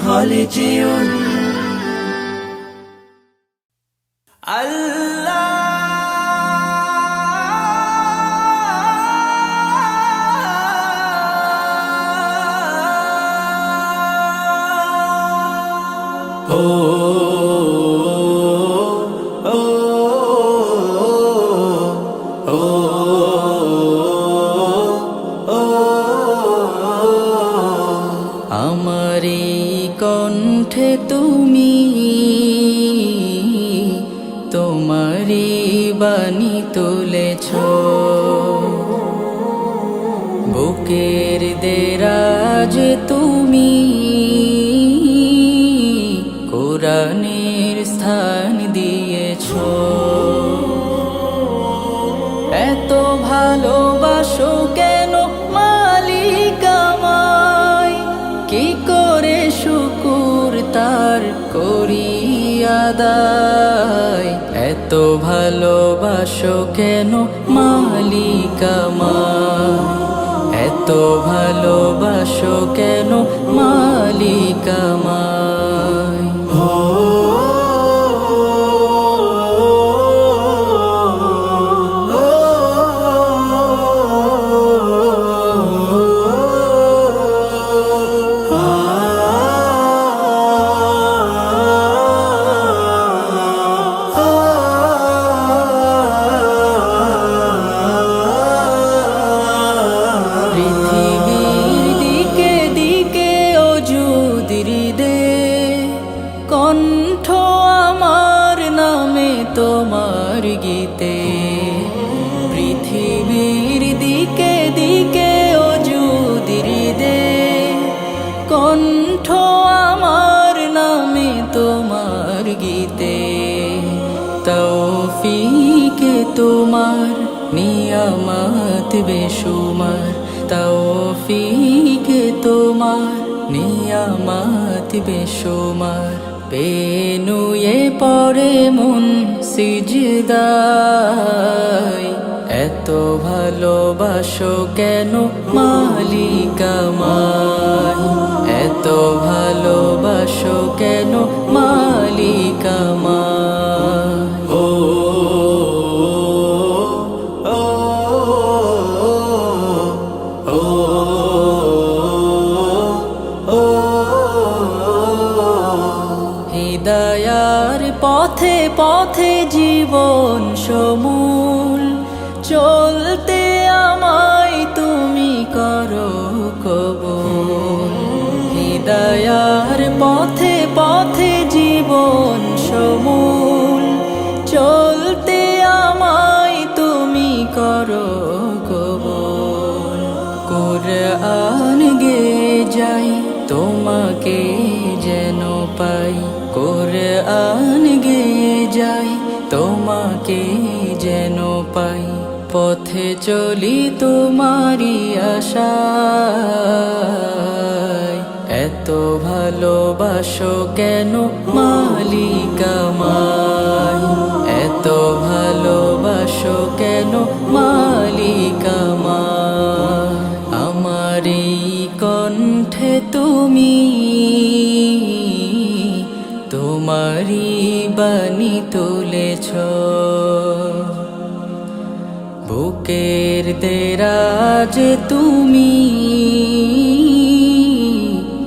হলে যেও আমারি কণ্ঠে তুমি তোমারি বাণী তুলেছ, বুকের দেরাজ তুমি কোরআনের স্থান দিয়েছ। এত ভালোবাসো কেন মালিক আমায়, কি করে শুকুর তার করি আদায়। এত ভালোবাসো কেন মালিক আমায়, এত ভালোবাসো কেন মালিক আমায়। কণ্ঠ আমার নামে তোমার গীতে, পৃথিবীর দিকে দিকে ওজুদির দে। কণ্ঠ আমার নামে তোমার গীতে, তৌফিকে তোমার নিয়ামত বেশুমার। তৌফিকে তোমার নিয়ামত বেশুমার। পেনুয়ে পড়ে মন সিজদায়, এত ভালোবাসো কেন মালিক আমায়, এত ভালোবাসো কেন মালিক আমায়। হিদায়ার পথে পথে জীবন সমূল, চলতে আমায় তুমি করো কবুল। হিদায়ার পথে পথে জীবন সমূল, চলতে আমায় তুমি করো কবুল। কুরআন গে যাই তোমাকে যেন পাই, কুরআন গে যাই তোমাকে যেন পাই। পথে চলি তোমারি আশায়, এত ভালোবাসো কেন মালিক আমায়, এত ভালোবাসো কেন মালিক আমায়। আমারি কণ্ঠে তুমি তোমারি বাণী তুলেছ, বুকের দেরাজ তুমি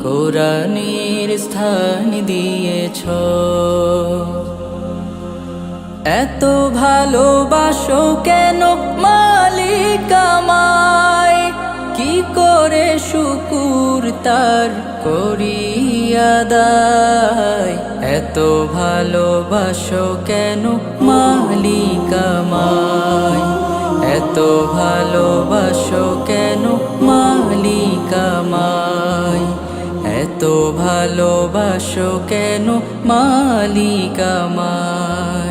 কোরআনের স্থান দিয়েছ। এত ভালোবাসো কেন মালিক আমায়, কি করে শুকুর তার করি আদায়। এত ভালোবাসো কেন মালিক আমায়, এত ভালোবাসো কেন মালিক আমায়, এত ভালোবাসো কেন মালিক আমায়।